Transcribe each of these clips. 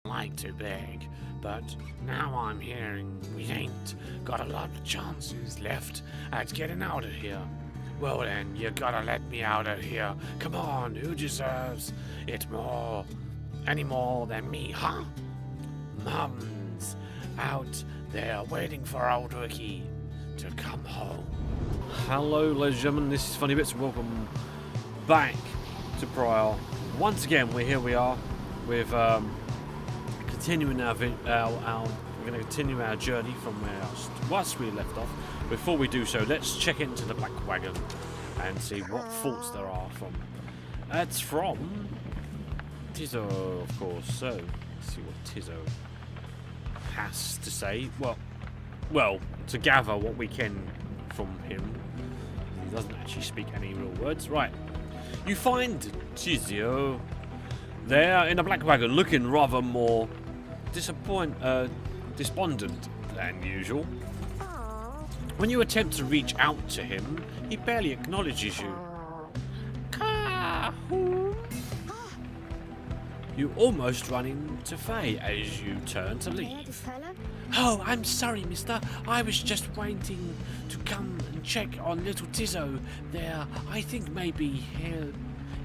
like to beg, but now I'm hearing we ain't got a lot of chances left at getting out of here. Well then, you gotta let me out of here. Come on, who deserves it any more than me, huh? Mum's out there waiting for old Ricky to come home. Hello, ladies and gentlemen, this is Funnybits. Welcome back to Pyre. Once again, here we are with continuing we're going to continue our journey from where we left off. Before we do so, let's check into the Black Wagon and see what faults there are from. It's from Tizzo, of course. So let's see what Tizzo has to say. Well, to gather what we can from him. He doesn't actually speak any real words. Right. You find Tizio there in a Black Wagon, looking rather more despondent than usual. When you attempt to reach out to him, he barely acknowledges you. You almost run into Faye as you turn to leave. Oh, I'm sorry, mister. I was just waiting to come and check on little Tizzo there. I think maybe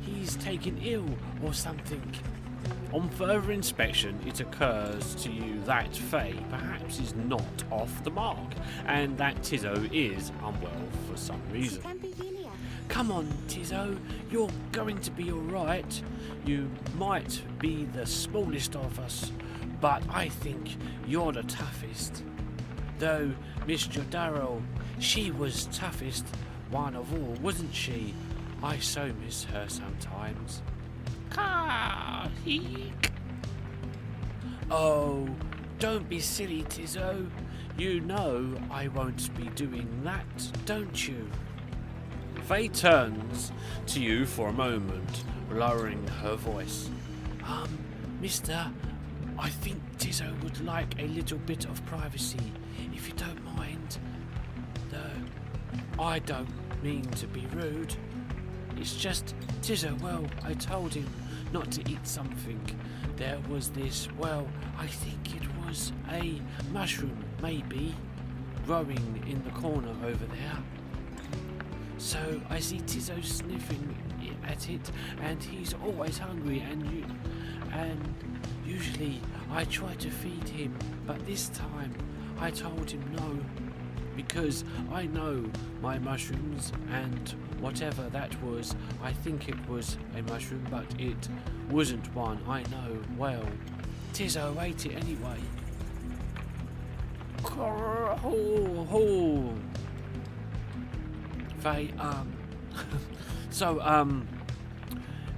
he's taken ill or something. On further inspection, it occurs to you that Faye perhaps is not off the mark, and that Tizzo is unwell for some reason. Come on, Tizzo, you're going to be alright. You might be the smallest of us, but I think you're the toughest. Though Miss Jodaro, she was toughest one of all, wasn't she? I so miss her sometimes. Oh, don't be silly, Tizzo. You know I won't be doing that, don't you? Faye turns to you for a moment, lowering her voice. Mister, I think Tizzo would like a little bit of privacy, if you don't mind. Though, I don't mean to be rude. It's just, Tizzo, well, I told him not to eat something. There was this, well, I think it was a mushroom, maybe, growing in the corner over there. So I see Tizzo sniffing at it, and he's always hungry, and usually I try to feed him, but this time I told him no, because I know my mushrooms, and whatever that was, I think it was a mushroom, but it wasn't one, I know. Well, Tizzo ate it anyway. Faye,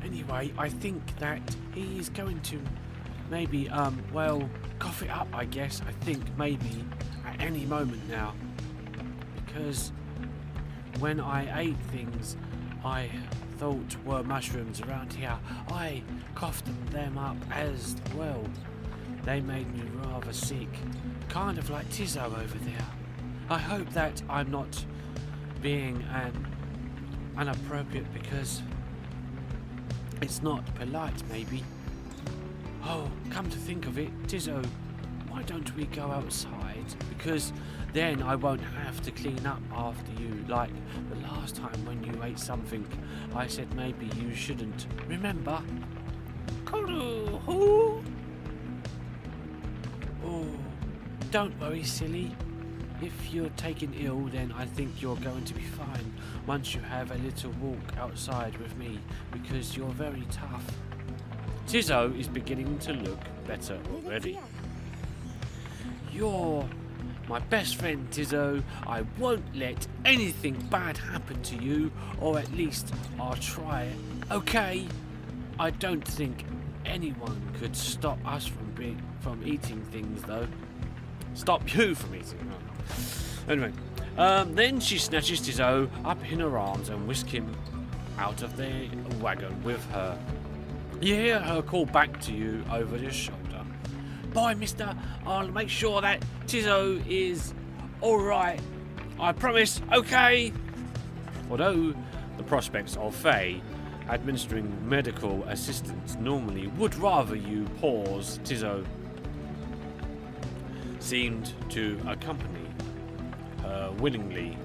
anyway, I think that he's going to maybe, cough it up, I guess. I think maybe at any moment now. Because when I ate things I thought were mushrooms around here, I coughed them up as well. They made me rather sick. Kind of like Tizzo over there. I hope that I'm not being inappropriate, because it's not polite, maybe. Oh, come to think of it, Tizzo, why don't we go outside? Because then I won't have to clean up after you, like the last time when you ate something I said maybe you shouldn't. Remember? Oh, don't worry, silly. If you're taken ill, then I think you're going to be fine once you have a little walk outside with me, because you're very tough. Tizzo is beginning to look better already. You're my best friend, Tizzo. I won't let anything bad happen to you, or at least I'll try it. Okay? I don't think anyone could stop us from eating things, though. Stop you from eating them. Anyway, then she snatches Tizzo up in her arms and whisks him out of the wagon with her. You hear her call back to you over your shoulder. Bye, mister. I'll make sure that Tizzo is alright. I promise, okay? Although the prospects of Faye administering medical assistance normally would rather you pause. Tizo seemed to accompany her willingly.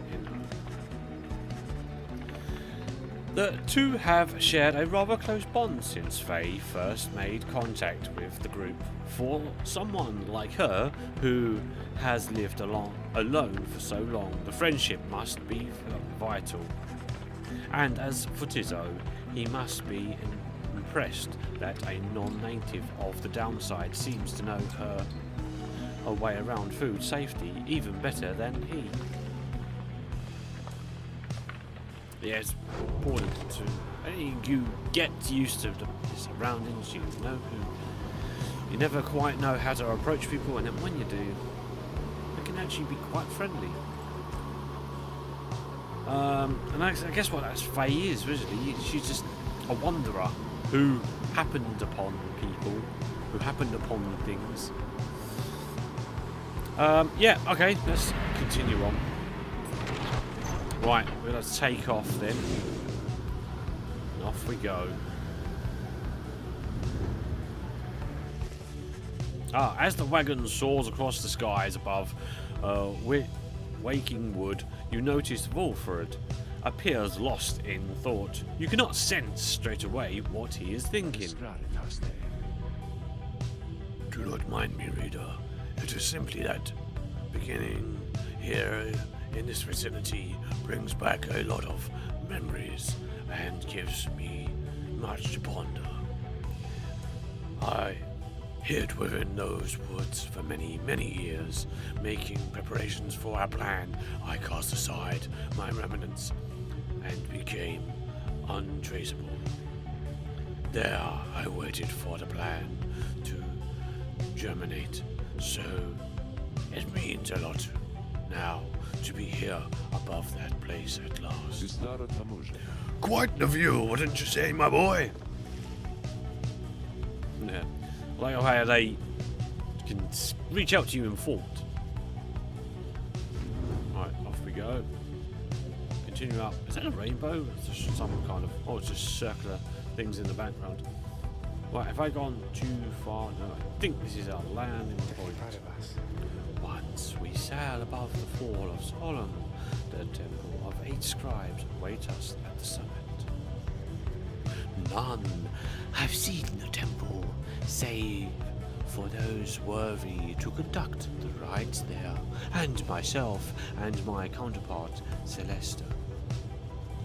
The two have shared a rather close bond since they first made contact with the group. For someone like her, who has lived alone for so long, the friendship must be vital. And as for Tizo, he must be impressed that a non-native of the downside seems to know her way around food safety even better than he. Yeah, it's important to you get used to the surroundings. You know who. You never quite know how to approach people, and then when you do, they can actually be quite friendly. And I guess what that Faye is, really. She's just a wanderer who happened upon people, who happened upon things. Yeah, okay, let's continue on. Right, let's take off then. And off we go. As the wagon soars across the skies above Waking Wood, you notice Wolfred appears lost in thought. You cannot sense straight away what he is thinking. Do not mind me, reader. It is simply that beginning here in this vicinity brings back a lot of memories and gives me much to ponder. I hid within those woods for many, many years, making preparations for our plan. I cast aside my remnants and became untraceable. There I waited for the plan to germinate, so it means a lot now to be here above that place at last. Quite the view, wouldn't you say, my boy? Yeah. Like how they can reach out to you in thought. Right, off we go. Continue up. Is that a rainbow? It's just some kind of... Oh, it's just circular things in the background. Right, have I gone too far? No, I think this is our landing point. Once we sail above the fall of Solomon, the temple of 8 scribes await us at the summit. None have seen the temple, save for those worthy to conduct the rites there, and myself and my counterpart, Celesta.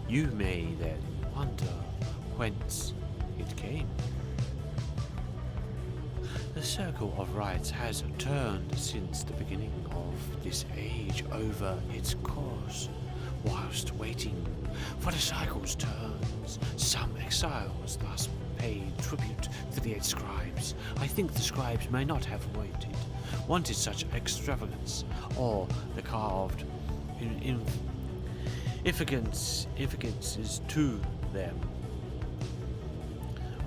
You may then wonder whence it came. The circle of rites has turned since the beginning of this age over its course. Whilst waiting for the cycle's turns, some exiles thus paid tribute to the 8 scribes. I think the scribes may not have wanted such extravagance, or the carved infigences to them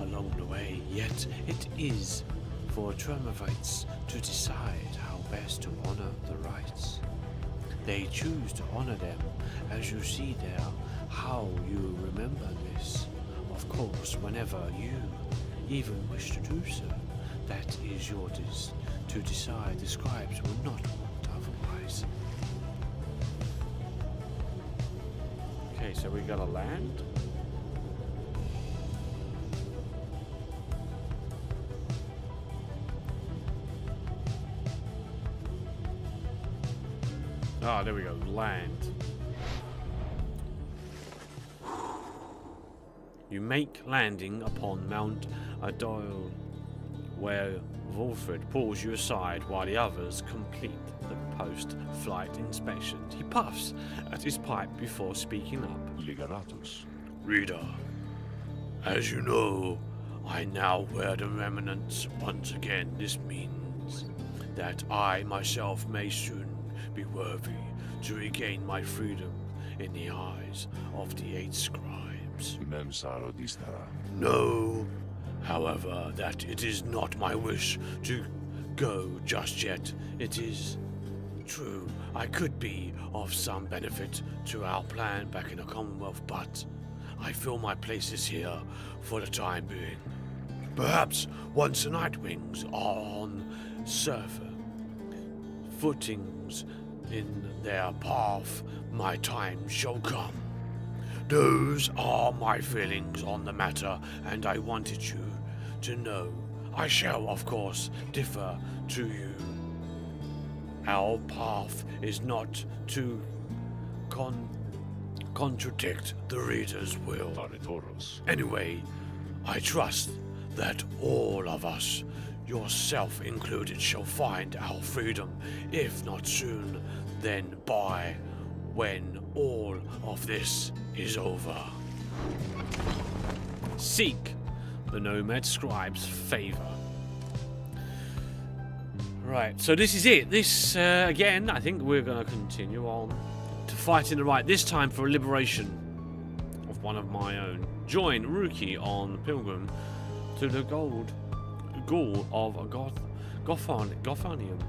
along the way. Yet it is for Triumvites to decide how best to honor the rites. They choose to honor them as you see there. How you remember this, of course, whenever you even wish to do so, that is yours to decide. The scribes will not want otherwise. Okay, so we gotta land. Ah, there we go, land. You make landing upon Mount Adoyle, where Wolfred pulls you aside while the others complete the post-flight inspection. He puffs at his pipe before speaking up. Liberatus. Reader, as you know, I now wear the remnants once again. This means that I myself may soon be worthy to regain my freedom in the eyes of the 8 scribes. Mensaro distara. Know, however, that it is not my wish to go just yet. It is true I could be of some benefit to our plan back in the Commonwealth, but I feel my place is here for the time being. Perhaps once the Nightwings are on surfer footings in their path, my time shall come. Those are my feelings on the matter, and I wanted you to know. I shall, of course, differ to you. Our path is not to contradict the reader's will. Toros. Anyway, I trust that all of us, yourself included, shall find our freedom, if not soon, then by when all of this is over. Seek the Nomad Scribe's favor. Right, so this is it. This, again, I think we're going to continue on to fight in the right, this time for a liberation of one of my own. Join Rookie on Pilgrim to the Ghoul of Gothanium.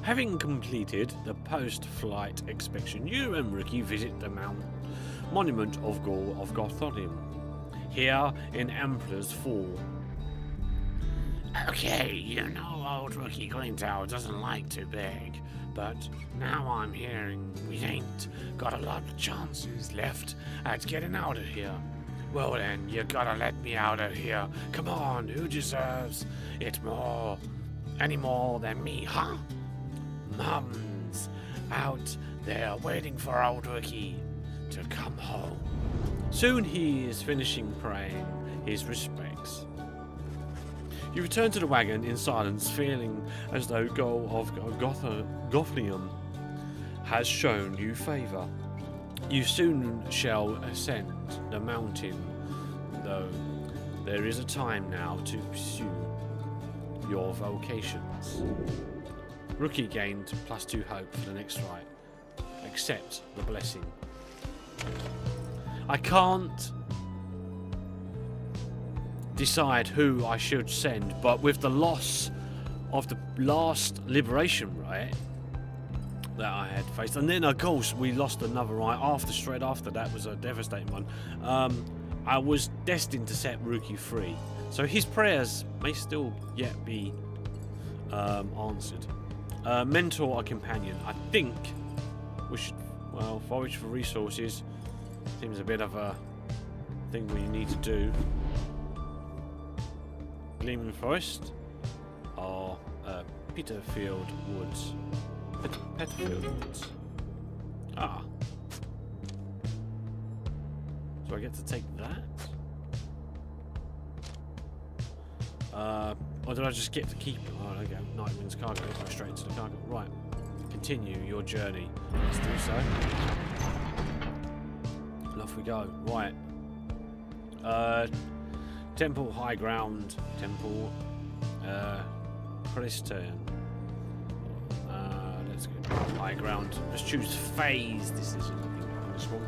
Having completed the post-flight inspection, you and Rookie visit the monument of Ghoul of Gothanium, here in Emperor's Fall. Okay, you know old Rookie Glintower doesn't like to beg, but now I'm hearing we ain't got a lot of chances left at getting out of here. Well then, you gotta let me out of here. Come on, who deserves it any more than me, huh? Mum's out there waiting for old Rookie to come home. Soon he is finishing praying his respects. You return to the wagon in silence, feeling as though Ghoul of Gothanium has shown you favour. You soon shall ascend the mountain, though there is a time now to pursue your vocations. Rookie gained +2 hope for the next rite. Accept the blessing. I can't decide who I should send, but with the loss of the last liberation rite that I had faced, and then of course we lost another rite straight after that was a devastating one, I was destined to set Rookie free, so his prayers may still yet be answered. Mentor or companion, I think we should, well, forage for resources seems a bit of a thing we need to do. Gleaming Forest or Peterfield Woods. Peterfield Woods. Ah. So I get to take that? Or did I just get to keep it? Oh, there you go. Nightwing's cargo. Go straight into the cargo. Right. Continue your journey. Let's do so. And off we go. Right. Temple High Ground. Temple Christian. Let's go High Ground. Let's choose phase. This is on this one.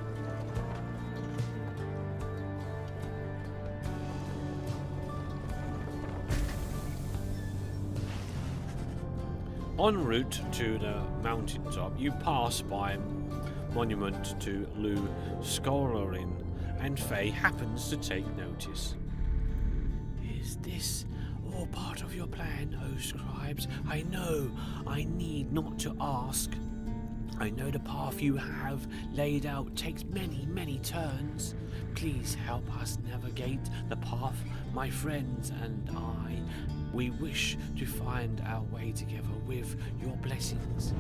En route to the mountaintop, you pass by monument to Lou Scholarin, and Faye happens to take notice. Is this all part of your plan, O scribes? I know I need not to ask. I know the path you have laid out takes many, many turns. Please help us navigate the path, my friends and I. We wish to find our way together with your blessings.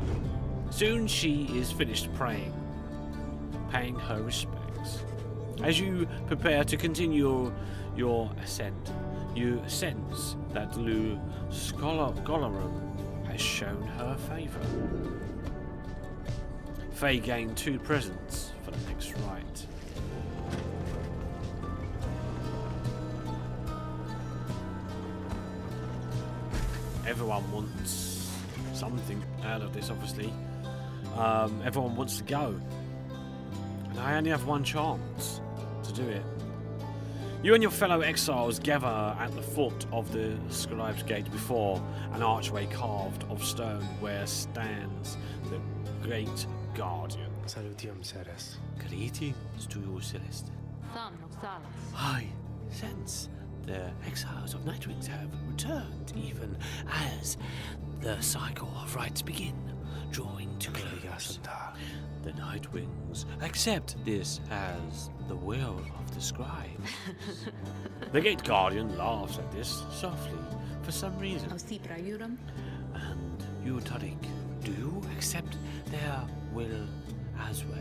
Soon she is finished praying, paying her respects. As you prepare to continue your ascent, you sense that Lou Scholarin has shown her favour. Faye gained 2 presents for the next rite. Everyone wants something out of this, obviously. Everyone wants to go. And I only have one chance to do it. You and your fellow exiles gather at the foot of the Scribe's Gate before an archway carved of stone where stands the Great Guardian. Salutium, Ceres. Greetings to you, Celeste. Thumb Salas. I sense the exiles of Nightwings have returned, even as the cycle of rites begin, drawing to close. The Nightwings accept this as the will of the scribe. The Gate Guardian laughs at this softly for some reason. Ausipra Urum. And you, Tariq, do you accept their will as well?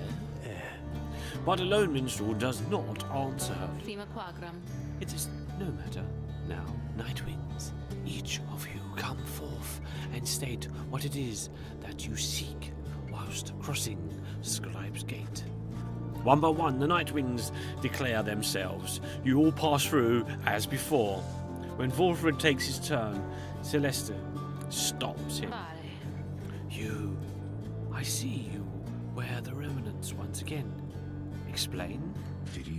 But the lone minstrel does not answer her. Thema Quagram. It is no matter. Now, Nightwings, each of you come forth and state what it is that you seek whilst crossing Scribe's Gate. One by one, the Nightwings declare themselves. You all pass through as before. When Wolfred takes his turn, Celeste stops him. Pare. I see you wear the remnants once again. Explain?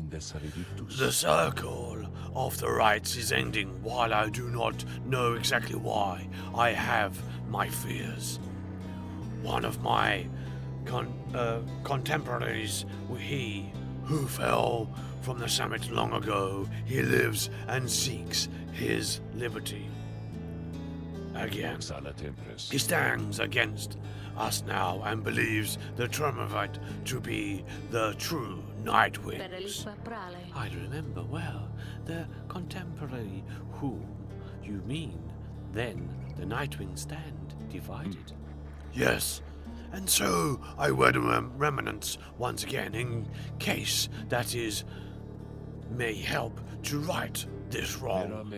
The circle of the rites is ending. While I do not know exactly why, I have my fears. One of my contemporaries, he who fell from the summit long ago, he lives and seeks his liberty. Again, he stands against us now and believes the Tremorite to be the true Nightwings. Perelipa Prale. I remember well the contemporary whom you mean. Then the Nightwings stand divided. Yes, and so I wear the remnants once again in case that is may help to right this wrong.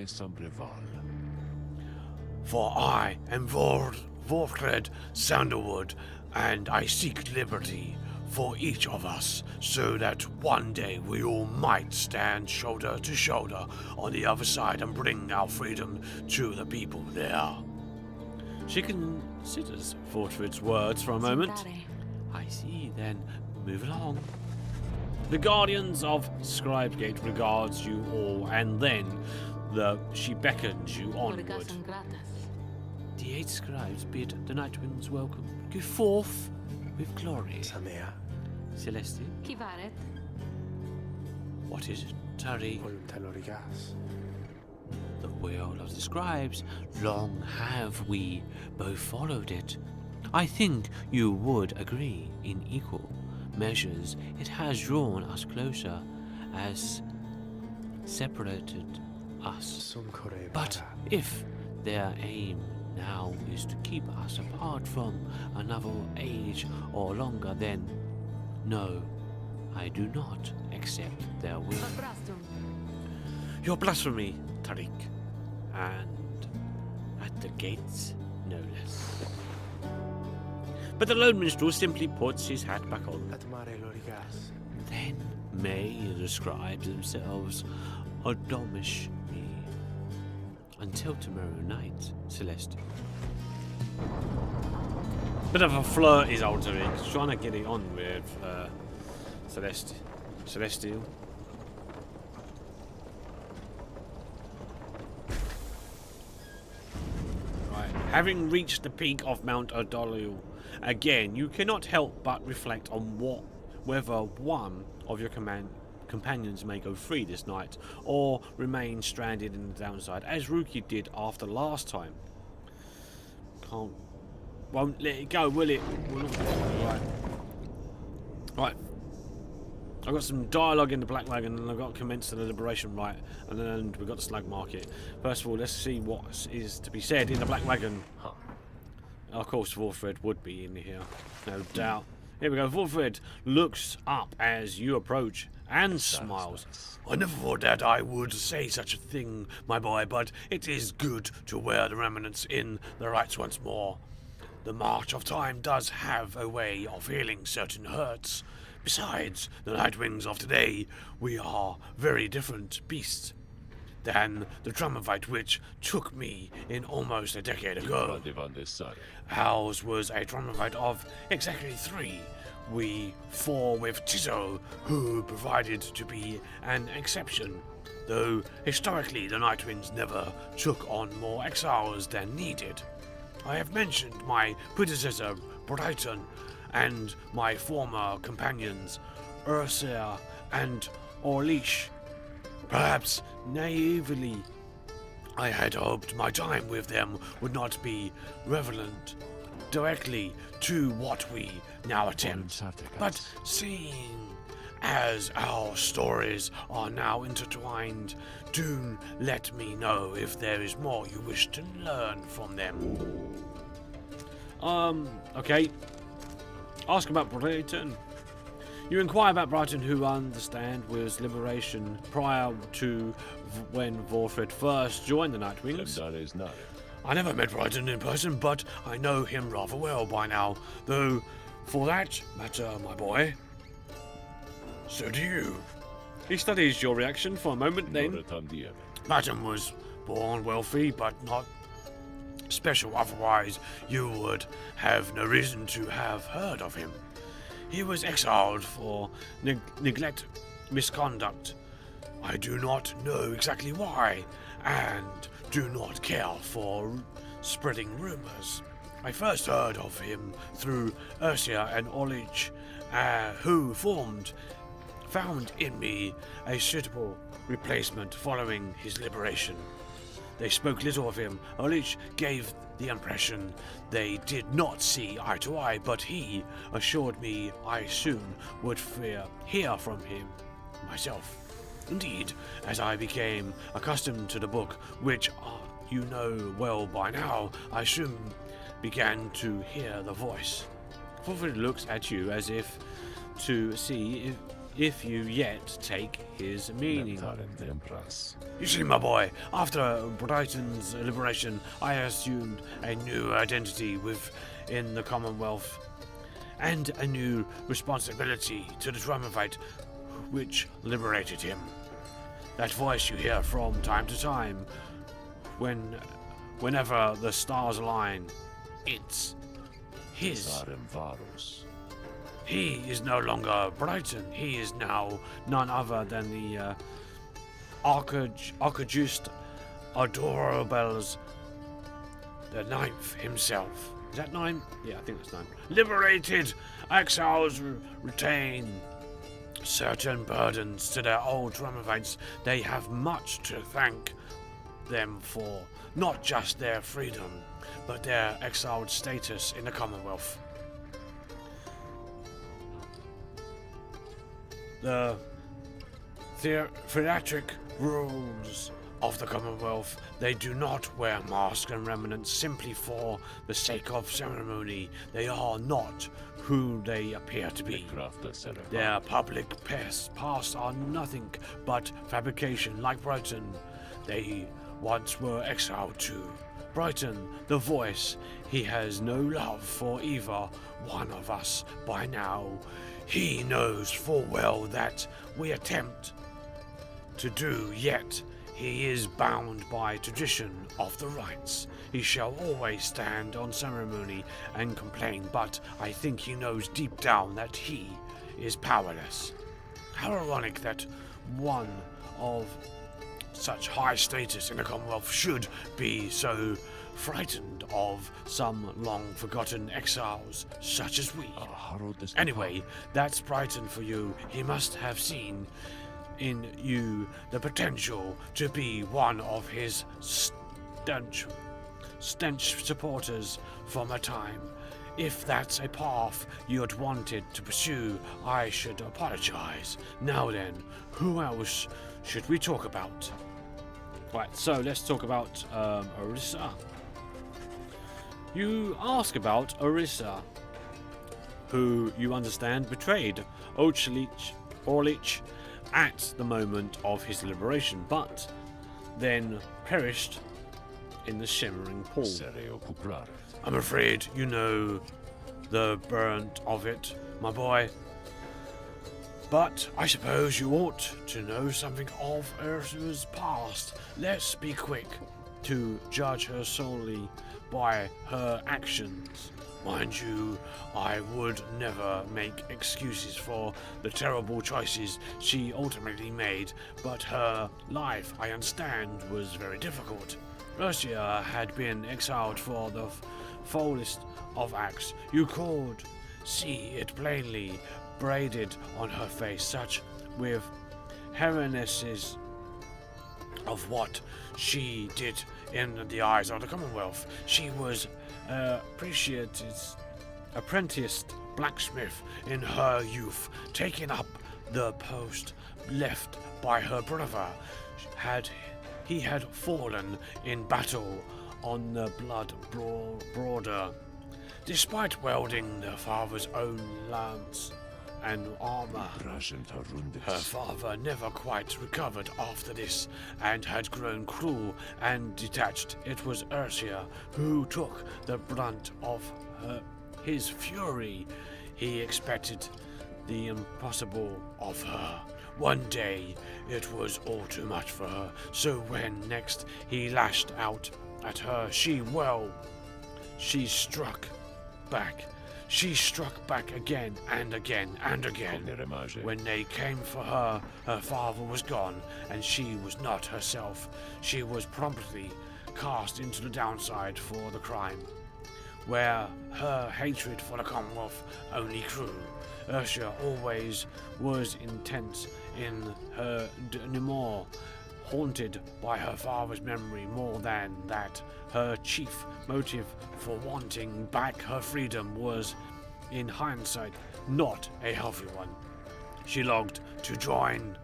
For I am Vorfred Sandalwood, and I seek liberty for each of us, so that one day we all might stand shoulder to shoulder on the other side and bring our freedom to the people there. She considers Vorfred's words for a moment. Sentare. I see, then move along. The Guardians of Scribe's Gate regards you all, and then she beckons you onward. Orgas Gratas. The 8 scribes bid the Nightwings welcome. Go forth with glory. Samea. Celeste, Kivaret. what is it? Tariq, Voltelorigas. the will of the scribes. Long have we both followed it. I think you would agree in equal measures it has drawn us closer, as separated us. Sum core But if their aim now is to keep us apart from another age or longer, then no, I do not accept their will. Paprastum. Your blasphemy, Tariq, and at the gates, no less. But the lone minstrel simply puts his hat back on. Atmare lorigas. Then may the scribes themselves admonish me. Until tomorrow night, Celeste. Bit of a flirt is old Tariq. He's trying to get it on with Celestial. Right. Having reached the peak of Mount Odolio, again, you cannot help but reflect on whether one of your companions may go free this night, or remain stranded in the downside, as Ruki did after last time. Won't let it go, will it? Right. I've got some dialogue in the Black Wagon, and I've got to commence the Liberation Rite, and then we've got the Slag Market. First of all, let's see what is to be said in the Black Wagon. Of course, Wolfred would be in here, no doubt. Here we go. Wolfred looks up as you approach and smiles. I never thought that I would say such a thing, my boy, but it is good to wear the remnants in the rites once more. The march of time does have a way of healing certain hurts. Besides, the Nightwings of today, we are very different beasts than the Trumavite which took me in almost a decade ago. Ours was a Trumavite of exactly 3. We 4 with Tizo, who provided to be an exception, though historically the Nightwings never took on more exiles than needed. I have mentioned my predecessor, Brighton, and my former companions, Ursula and Orlish. Perhaps naively, I had hoped my time with them would not be relevant directly to what we now attempt. But seeing as our stories are now intertwined, do let me know if there is more you wish to learn from them. Okay. Ask about Brighton. You inquire about Brighton, who understand was liberation prior to when Vorfred first joined the Nightwings. I never met Brighton in person, but I know him rather well by now, though for that matter, my boy, so do you. He studies your reaction for a moment, then. Brighton was born wealthy, but not special, otherwise you would have no reason to have heard of him. He was exiled for neglect, misconduct. I do not know exactly why, and do not care for spreading rumors. I first heard of him through Ursula and Orlich, who found in me a suitable replacement following his liberation. They spoke little of him. Orlich gave the impression they did not see eye to eye, but he assured me I soon would hear from him myself. Indeed, as I became accustomed to the book, which you know well by now, I soon began to hear the voice. Fulford looks at you as if to see if you yet take his meaning. You see, my boy, after Brighton's liberation, I assumed a new identity within the Commonwealth and a new responsibility to the Triumvirate which liberated him. That voice you hear from time to time, whenever the stars align, it's his. He is no longer Brighton. He is now none other than the Archegust Adorables, the ninth himself. Is that 9? Yeah, I think that's 9. Liberated exiles retain certain burdens to their old Triumvirates. They have much to thank them for, not just their freedom, but their exiled status in the Commonwealth. The theatric rules of the Commonwealth, they do not wear masks and remnants simply for the sake of ceremony. They are not who they appear to be. Their public past are nothing but fabrication, like Brighton. They once were exiled too. Brighton, the voice, he has no love for either one of us by now. He knows full well that we attempt to do, yet he is bound by tradition of the rites. He shall always stand on ceremony and complain, but I think he knows deep down that he is powerless. How ironic that one of such high status in the Commonwealth should be so frightened of some long-forgotten exiles such as we. Anyway, that's Brighton for you. He must have seen in you the potential to be one of his stench supporters from a time. If that's a path you had wanted to pursue, I should apologize. Now then, who else should we talk about? Right, so let's talk about Orissa. You ask about Orissa, who you understand betrayed Orlich at the moment of his liberation, but then perished in the shimmering pool. I'm afraid you know the burnt of it, my boy. But I suppose you ought to know something of Ursa's past. Let's be quick to judge her solely by her actions. Mind you, I would never make excuses for the terrible choices she ultimately made, but her life, I understand, was very difficult. Ursula had been exiled for the foulest of acts. You called see it plainly braided on her face, such with heroinesses of what she did in the eyes of the Commonwealth. She was apprenticed blacksmith in her youth, taking up the post left by her brother. He had fallen in battle on the blood border. Despite wielding their father's own lance and armor, her father never quite recovered after this and had grown cruel and detached. It was Ursula who took the brunt of his fury. He expected the impossible of her. One day it was all too much for her, so when next he lashed out at her, she struck back. She struck back again and again and again. When they came for her, her father was gone, and she was not herself. She was promptly cast into the downside for the crime, where her hatred for the Commonwealth only grew. Ursula always was intense in her denouement, haunted by her father's memory more than that. Her chief motive for wanting back her freedom was, in hindsight, not a healthy one. She longed to join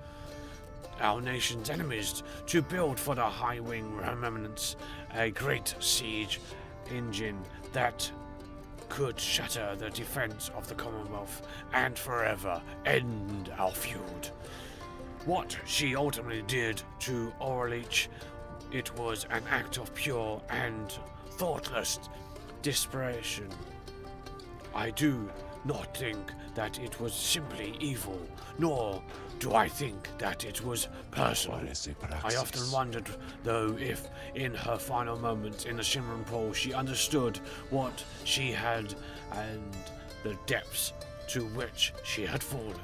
our nation's enemies, to build for the High Wing remnants a great siege engine that could shatter the defense of the Commonwealth and forever end our feud. What she ultimately did to Orleach, it was an act of pure and thoughtless desperation. I do not think that it was simply evil, nor do I think that it was personal. I often wondered, though, if in her final moments in the Shimmering Pool she understood what she had and the depths to which she had fallen.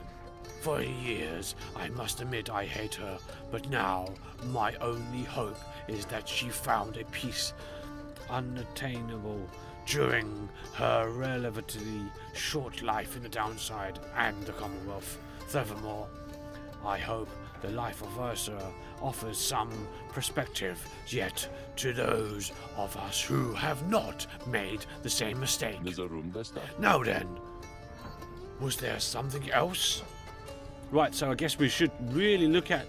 For years, I must admit I hate her, but now my only hope is that she found a peace unattainable during her relatively short life in the downside and the Commonwealth. Furthermore, I hope the life of Ursula offers some perspective yet to those of us who have not made the same mistake. Now then, was there something else? Right, so I guess we should really look at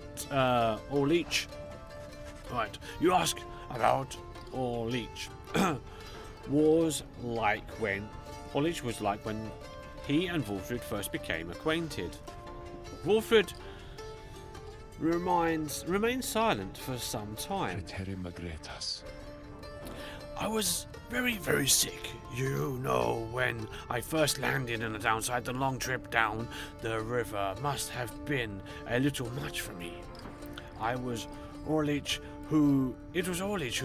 Orleach. Right, you ask about Orleach. Orleach was like when he and Wolfred first became acquainted. Wolfred remains silent for some time. I was very, very sick. You know, when I first landed in the downside, the long trip down the river must have been a little much for me. It was Orleach who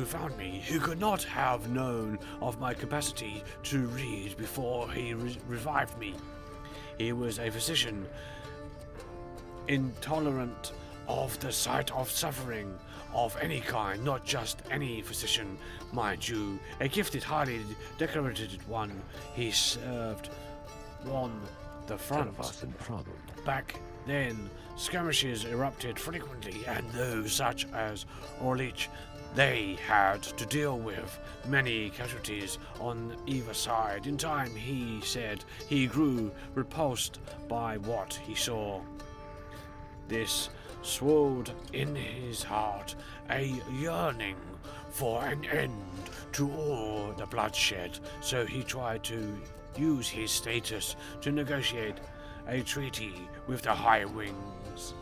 found me. He could not have known of my capacity to read before he revived me. He was a physician, intolerant of the sight of suffering of any kind, not just any physician, mind you, a gifted, highly decorated one. He served on the front. Back then, skirmishes erupted frequently, and those such as Orleach, they had to deal with many casualties on either side. In time, he said, he grew repulsed by what he saw. This swelled in his heart a yearning for an end to all the bloodshed, so he tried to use his status to negotiate a treaty with the High Wing's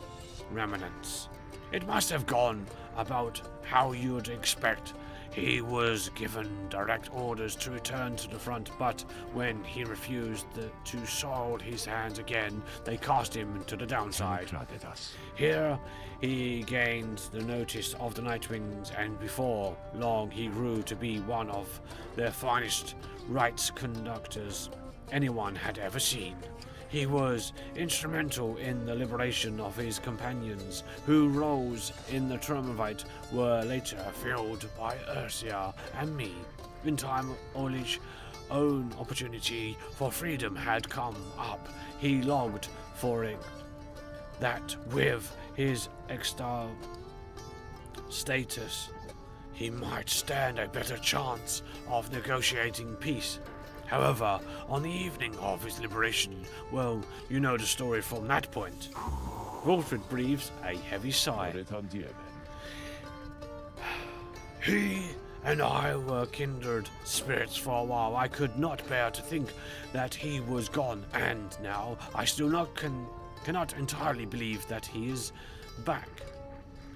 remnants. It must have gone about how you'd expect. He was given direct orders to return to the front, but when he refused to soil his hands again, they cast him to the downside. Here he gained the notice of the Nightwings, and before long he grew to be one of their finest rites conductors anyone had ever seen. He was instrumental in the liberation of his companions, whose roles in the Triumvirate were later filled by Ursula and me. In time, Orleach own opportunity for freedom had come up, he longed for it. That with his exiled status, he might stand a better chance of negotiating peace. However, on the evening of his liberation, well, you know the story from that point. Wilfred breathes a heavy sigh. He and I were kindred spirits for a while. I could not bear to think that he was gone, and now I still cannot entirely believe that he is back.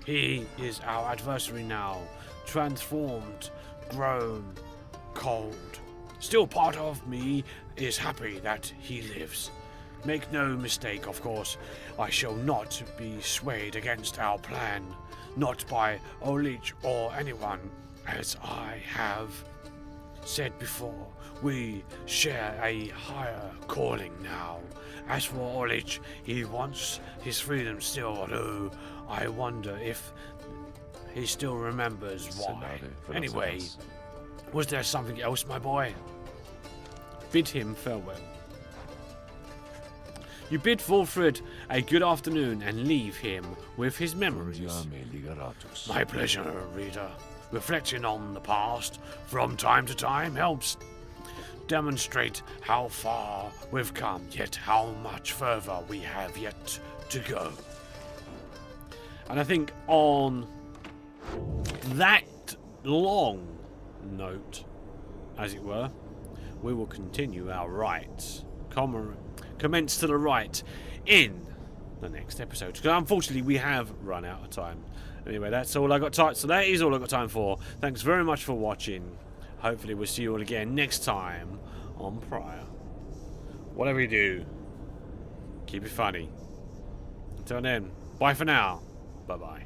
He is our adversary now, transformed, grown, cold. Still part of me is happy that he lives. Make no mistake, of course, I shall not be swayed against our plan, not by Olich or anyone. As I have said before, we share a higher calling now. As for Olich, he wants his freedom still, although I wonder if he still remembers why. Anyway, was there something else, my boy? Bid him farewell. You bid Wolfred a good afternoon and leave him with his memories. My pleasure, reader. Reflecting on the past from time to time helps demonstrate how far we've come, yet how much further we have yet to go. And I think on that long note, as it were, we will continue our rites. Commence to the rite in the next episode. Because unfortunately, we have run out of time. Anyway, that's all I got time. So that is all I got time for. Thanks very much for watching. Hopefully, we'll see you all again next time on Pyre. Whatever you do, keep it funny. Until then, bye for now. Bye bye.